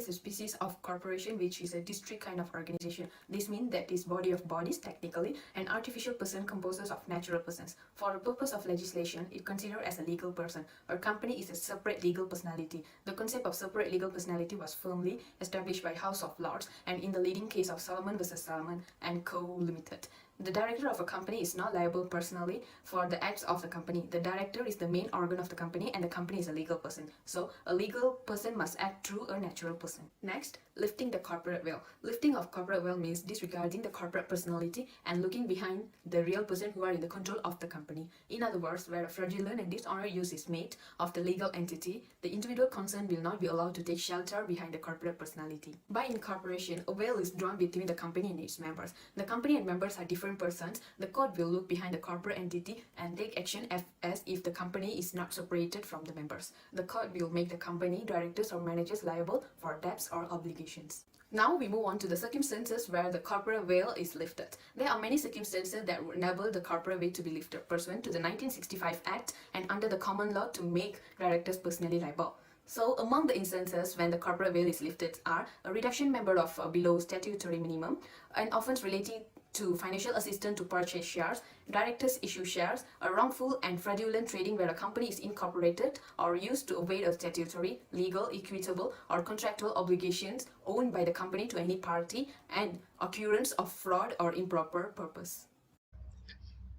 is a species of corporation which is a district kind of organization. This means that this body of bodies, technically, an artificial person composed of natural persons. For the purpose of legislation, it considered as a legal person. A company is a separate legal personality. The concept of separate legal personality was firmly established by House of Lords and in the leading case of Solomon versus Solomon and Co. Limited. The director of a company is not liable personally for the acts of the company. The director is the main organ of the company and the company is a legal person. So, a legal person must act through a natural person. Next, lifting the corporate veil. Lifting of corporate veil means disregarding the corporate personality and looking behind the real person who are in the control of the company. In other words, where a fraudulent and dishonorable use is made of the legal entity, the individual concerned will not be allowed to take shelter behind the corporate personality. By incorporation, a veil is drawn between the company and its members. The company and members are different persons. The court will look behind the corporate entity and take action as if the company is not separated from the members. The court will make the company, directors or managers liable for debts or obligations. Now we move on to the circumstances where the corporate veil is lifted. There are many circumstances that would enable the corporate veil to be lifted pursuant to the 1965 Act and under the common law to make directors personally liable. So, among the instances when the corporate veil is lifted are a reduction member of below statutory minimum, an offence relating to financial assistance to purchase shares, directors issue shares, a wrongful and fraudulent trading where a company is incorporated or used to evade a statutory, legal, equitable, or contractual obligations owned by the company to any party, and occurrence of fraud or improper purpose.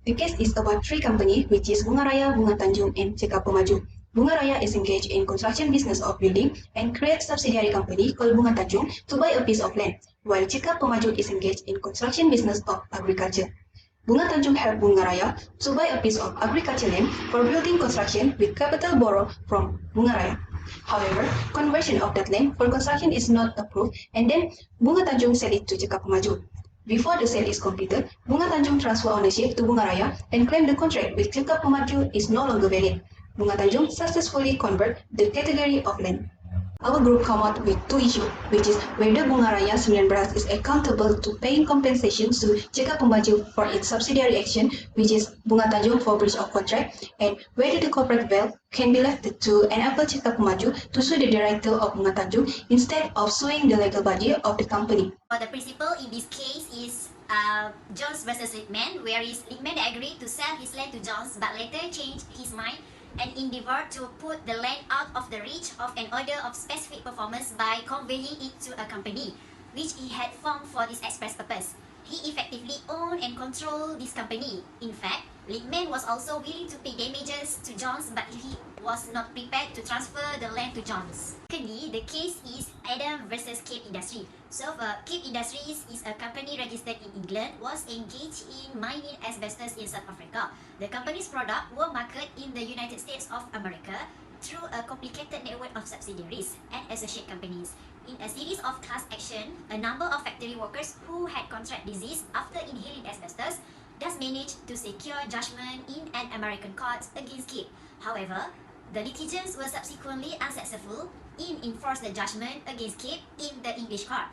The case is about three companies, which is Bunga Raya, Bunga Tanjung, and Cekap Pemaju. Bunga Raya is engaged in construction business of building and creates subsidiary company called Bunga Tanjung to buy a piece of land, while Cekap Pemaju is engaged in construction business of agriculture. Bunga Tanjung helped Bunga Raya to buy a piece of agriculture land for building construction with capital borrowed from Bunga Raya. However, conversion of that land for construction is not approved, and then Bunga Tanjung sell it to Cekap Pemaju. Before the sale is completed, Bunga Tanjung transfer ownership to Bunga Raya and claim the contract with Cekap Pemaju is no longer valid. Bunga Tanjung successfully convert the category of land. Our group come out with two issues, which is whether Bunga Raya 19 is accountable to paying compensation to Cekap Pemaju for its subsidiary action, which is Bunga Tanjung for breach of contract, and whether the corporate veil can be lifted to enable Cekap Pemaju to sue the director of Bunga Tanjung instead of suing the legal body of the company. The principle in this case is Jones versus Lippman, whereas Lippman agreed to sell his land to Jones but later changed his mind and endeavored to put the land out of the reach of an order of specific performance by conveying it to a company, which he had formed for this express purpose. He effectively owned and controlled this company. In fact, Lippman was also willing to pay damages to Jones, but he was not prepared to transfer the land to Jones. Secondly, the case is Adam versus Cape Industry. So, Cape Industries is a company registered in England, was engaged in mining asbestos in South Africa. The company's products were marketed in the United States of America through a complicated network of subsidiaries and associate companies. In a series of class action, a number of factory workers who had contract disease after inhaling asbestos thus managed to secure judgment in an American court against Cape. However, the litigants were subsequently unsuccessful in enforcing the judgment against Cape in the English court.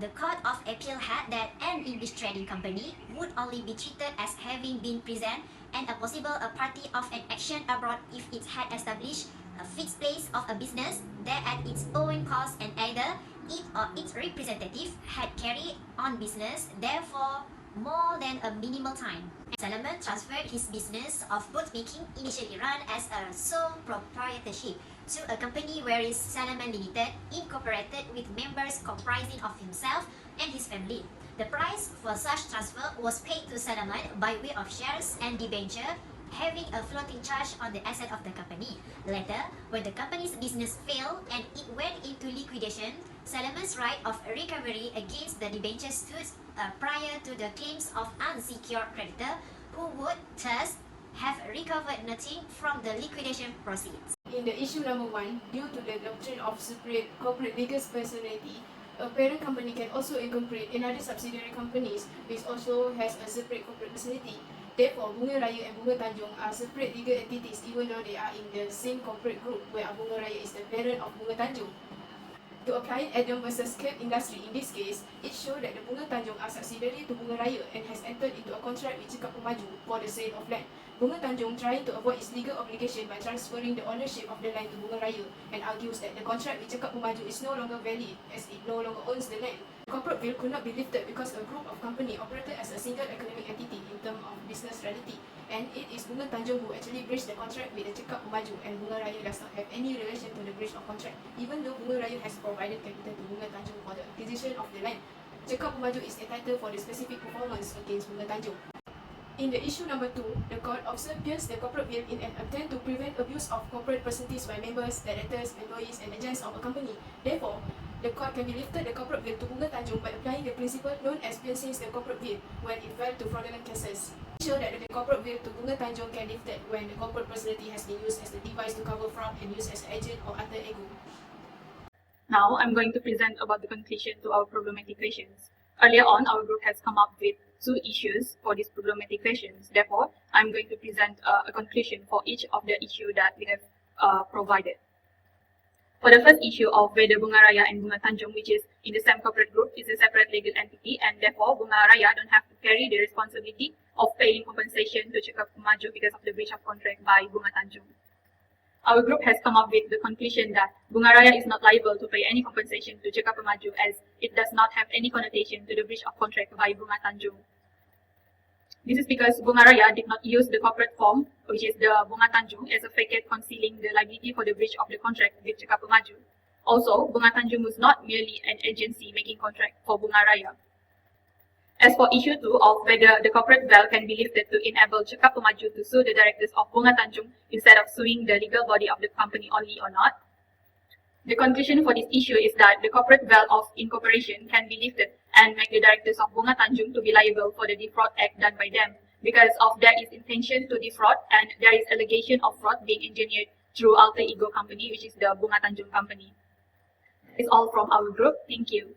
The Court of Appeal held that an English trading company would only be treated as having been present and a possible a party of an action abroad if it had established a fixed place of a business there at its own cost and either it or its representative had carried on business there for more than a minimal time. Solomon transferred his business of boatmaking, initially run as a sole proprietorship, to a company whereas Solomon Limited incorporated with members comprising of himself and his family. The price for such transfer was paid to Solomon by way of shares and debenture, having a floating charge on the asset of the company. Later, when the company's business failed and it went into liquidation, Solomon's right of recovery against the debenture stood prior to the claims of unsecured creditor, who would thus have recovered nothing from the liquidation proceeds. In the issue number 1, due to the doctrine of separate corporate legal personality, a parent company can also incorporate another subsidiary companies which also has a separate corporate personality. Therefore, Bunga Raya and Bunga Tanjung are separate legal entities even though they are in the same corporate group, where Bunga Raya is the parent of Bunga Tanjung. To apply Adam versus Cape Industry in this case, it showed that the Bunga Tanjung are subsidiary to Bunga Raya and has entered into a contract with Cekap Pemaju for the sale of land. Bunga Tanjung trying to avoid its legal obligation by transferring the ownership of the land to Bunga Raya and argues that the contract with Cekap Pemaju is no longer valid as it no longer owns the land. The corporate bill could not be lifted because a group of company operated as a single economic entity in terms of business reality, and it is Bunga Tanjung who actually breached the contract with the Cekap Pemaju, and Bunga Raya does not have any relation to the breach of contract, even though Bunga Raya has provided capital to Bunga Tanjung for the acquisition of the land. Cekap Pemaju is entitled for the specific performance against Bunga Tanjung. In the issue number 2, the court observed the corporate bill in an attempt to prevent abuse of corporate facilities by members, directors, employees, and agents of a company. Therefore, the court can be lifted the corporate bill to Bunga Tanjung by applying the principle known as piercing the corporate bill when it fell to fraudulent cases. Show that the corporate bill to Bunga Tanjung can be lifted when the corporate facility has been used as a device to cover fraud and used as an agent or alter ego. Now, I'm going to present about the conclusion to our problematic questions. Earlier on, our group has come up with 2 issues for these problematic questions. Therefore, I'm going to present a conclusion for each of the issue that we have provided. For the first issue of whether Bunga Raya and Bunga Tanjung, which is in the same corporate group, is a separate legal entity, and therefore Bunga Raya don't have to carry the responsibility of paying compensation to Cekap Pemaju because of the breach of contract by Bunga Tanjung. Our group has come up with the conclusion that Bunga Raya is not liable to pay any compensation to Cekap Pemaju as it does not have any connotation to the breach of contract by Bunga Tanjung. This is because Bunga Raya did not use the corporate form, which is the Bunga Tanjung, as a facade concealing the liability for the breach of the contract with Cekap Pemaju. Also, Bunga Tanjung was not merely an agency making contract for Bunga Raya. As for issue 2 of whether the corporate veil can be lifted to enable Cekap Pemaju to sue the directors of Bunga Tanjung instead of suing the legal body of the company only or not, the conclusion for this issue is that the corporate veil of incorporation can be lifted and make the directors of Bunga Tanjung to be liable for the defraud act done by them because of there is intention to defraud and there is allegation of fraud being engineered through alter ego company, which is the Bunga Tanjung company. That is all from our group. Thank you.